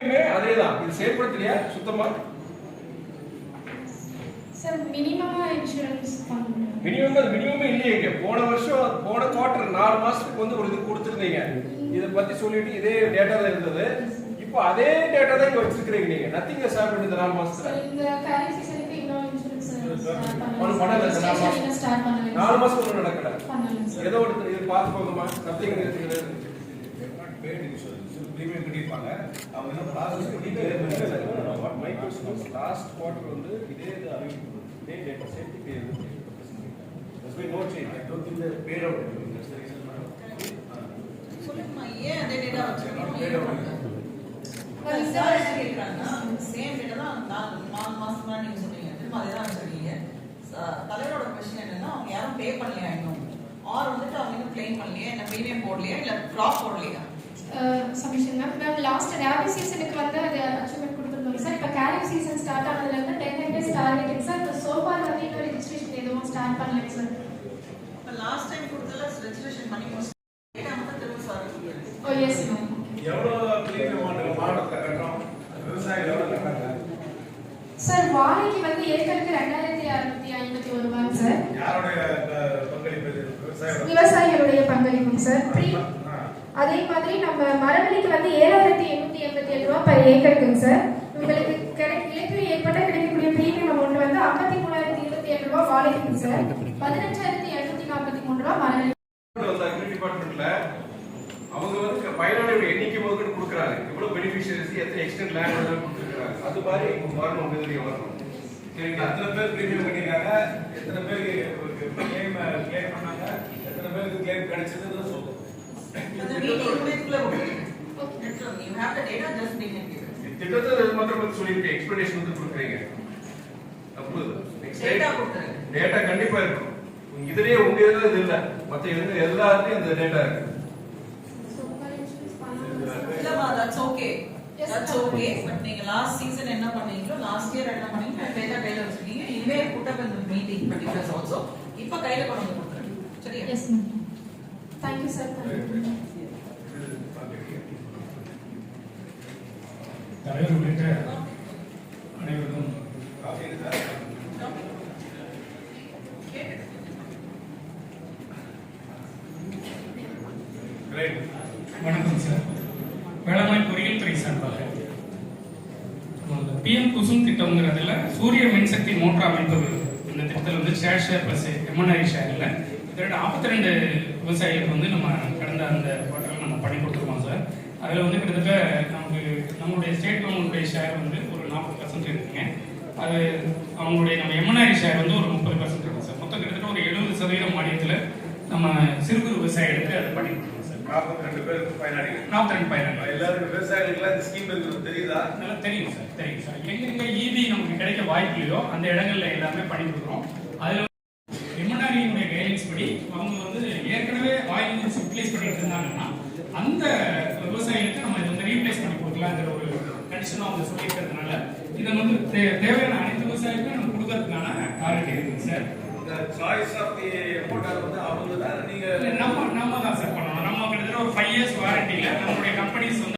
அதேதான் இது செயல்படுத்தலையா சுத்தமா சார் மினிமமா இன்சூரன்ஸ் பண்ணணும். மினிமமே இல்லையே. போன வருஷம் போன குவார்டர் 4 மாசத்துக்கு வந்து ஒரு இது கொடுத்துருந்தீங்க. இதை பத்தி சொல்லிட்டு இதே டேட்டா தான் இருந்தது. இப்போ அதே டேட்டா தான் இங்க வச்சிருக்கீங்க நீங்க. நத்திங் ஹஸ் ஹேப்பன்ட் இந்த 4 மாசத்துல. சார் இந்த கரண்ட் சீசனுக்கு இன்னும் இன்சூரன்ஸ் ஸ்டார்ட் பண்ணல. 4 மாசம் ஒன்றும் நடக்கல. ஏதோ ஒரு இது பார்த்து போங்கம்மா. நத்திங் இருக்குது. பேட் இன்சூரன்ஸ் பிரீமியம் கட்டிருப்பாங்க. அவங்க என்ன ப்ராசஸ் பண்ணிட்டு my question is last quarter வந்து இதே இது அறிவிப்பு இதே டேட்டா சேஃப்டி பே இருக்கு. There's been no change. I don't think they paid out. That's the reason. சொல்லுமா ஏன் அந்த டேட்டா வச்சிருக்கீங்க? Paid out. சார் கேக்குறாங்க சேம் டேட்டா தான் 4 மாசம் முன்னாடி நீங்க சொன்னீங்க. திரும்ப அதே தான் வச்சிருக்கீங்க. தலைவரோட क्वेश्चन என்னன்னா அவங்க யாரும் பே பண்ணலையா இன்னும்? ஆர் வந்துட்டு அவங்க இன்னும் க்ளைம் பண்ணலையா? இல்ல பிரீமியம் போடலையா? இல்ல கிராப் போடலையா? சப்மிஷன் மேம் லாஸ்ட் ரேபி சீசனுக்கு வந்து அது அச்சீவ்மென்ட் கொடுத்துருந்தோம் சார். இப்போ கேரட் சீசன் ஸ்டார்ட் ஆனதுல இருந்து 10 days டார்கெட் சார். இப்போ சோஃபார் வந்து இன்னும் ரெஜிஸ்ட்ரேஷன் எதுவும் ஸ்டார்ட் பண்ணல சார். இப்ப லாஸ்ட் டைம் கொடுத்தல ரெஜிஸ்ட்ரேஷன் பண்ணி முடிச்சு டேட்டா மட்டும் திரும்ப சார் ஓ எஸ் மேம். எவ்வளவு பிரீமியம் மாடத்துல கட்டறோம்? விவசாயிகள் எவ்வளவு கட்டறாங்க? சார் வாழைக்கு வந்து ஏக்கருக்கு 2651 ரூபாய் சார். யாருடைய பங்களிப்பு இது? விவசாயிகளுடைய பங்களிப்பு சார். அதே மாதிரி நம்ம மரவள்ளிக்கு வந்து 7887 ரூபாய் பர் ஏக்கருக்குங்க சார். உங்களுக்கு ஏற்கனவே ஏற்பட்ட கிடைக்கக்கூடிய பிரீமியம் அமௌண்ட் வந்து 53027 ரூபாய் வாழைக்குங்க சார். 15743 ரூபாய் மரவள்ளி. டிபார்ட்மெண்ட்ல அவங்க வந்து பயனாளியோட எண்ணிக்கை முதல்ல கொடுக்குறாங்க. எவ்வளவு பெனிஃபிஷியரிஸ் எத்தனை எக்ஸ்டெண்ட் லேண்ட் வந்து கொடுத்துருக்காங்க. அது மாதிரி வரணும் உங்க வரணும். சரிங்க. எத்தனை பேர் பிரீமியம் பண்ணிருக்காங்க? எத்தனை பேருக்கு கிளைம் பண்ணாங்க? எத்தனை பேருக்கு கிளைம் கிடைச்சதுன்னு சொல்லுங்க. அந்த meeting வீக்குள்ள you have the data just bring it here. திட்டத்தை மாத்திரம் வந்து சொல்லிட்டு எக்ஸ்பிளனேஷன் வந்து கொடுக்குறீங்க. தப்பு. டேட்டா கொடுத்துருங்க. டேட்டா கண்டிப்பா இருக்கும். இதுலயே உங்க இதுல இது இல்ல. மத்த இதுல எல்லாத்துலயும் அந்த டேட்டா இருக்கு. இல்லமா that's okay. That's okay. But நீங்க லாஸ்ட் சீசன் என்ன பண்ணீங்களோ லாஸ்ட் இயர் என்ன பண்ணீங்களோ டேட்டா கையில வச்சிருக்கீங்க. இனிமே put up in the meeting particulars also. இப்ப கையில கொண்டு வந்து கொடுத்துருங்க. சரியா? Yes ma'am. Thank you sir. தலைவர் உள்ளிட்ட அனைவருக்கும் வணக்கம் சார். வேளாண்மை பொறியியல் துறை சார்பாக பிஎம் குசும் திட்டம்ங்கிறதுல சூரிய மின்சக்தி மோட்டார் அமைப்பது இந்த திட்டத்தில் வந்து ஷேர் பிளஸ் எம்என்ஐ ஷேர் இல்லை 42 விவசாயிகளுக்கு வந்து நம்ம கடந்த அந்த குவார்டரில் நம்ம பண்ணி கொடுத்துருக்கோம் சார். அதில் வந்து கிட்டத்தட்ட நமக்கு நம்மளுடைய ஸ்டேட் கவர்மெண்ட்டுடைய ஷேர் வந்து ஒரு 40% இருக்குங்க. அது அவங்களுடைய நம்ம எம்என்ஐ ஷேர் வந்து ஒரு 30% இருக்கும் சார். மொத்தம் கிட்டத்தட்ட ஒரு 70% மானியத்தில் நம்ம சிறு குறு விவசாயிகளுக்கு அதை பண்ணி கொடுத்துருக்கோம் சார். 42 பேருக்கு பயனாளிகள். 42 பயனாளிகள். எல்லாருக்கும் விவசாயிகளுக்கு இந்த ஸ்கீம் இருக்குது தெரியுதா? நல்லா தெரியும் சார். தெரியும் சார். எங்கெங்க ஈபி நமக்கு கிடைக்க வாய்ப்பு இல்லையோ அந்த இடங்கள்ல எல்லாமே பண்ணி கொடுக்குறோம். அதில் எம்என்ஆர்இனுடைய கைட்லைன்ஸ் படி அவங்க வந்து ஏற்கனவே வாயில் யூட்டிலைஸ் பண்ணிட்டு இருந்தாங்கன்னா அந்த விவசாயிகளுக்கு நம்ம இதை வந்து ரீப்ளேஸ் பண்ணி கொடுக்கலாங்கிற ஒரு கண்டிஷனும் அவங்க சொல்லியிருக்கிறதுனால இதை வந்து தேவையான அனைத்து விவசாயிகளுக்கும் நம்ம கொடுக்கறதுக்கான டார்கெட் இருக்குங்க சார். இந்த சாய்ஸ் ஆஃப் தி மோட்டார் வந்து அவங்க தான் நீங்க நம்ம தான் சார் பண்ணணும். நம்ம கிட்டத்தட்ட ஒரு 5 years வாரண்டியில நம்மளுடைய கம்பெனிஸ் வந்து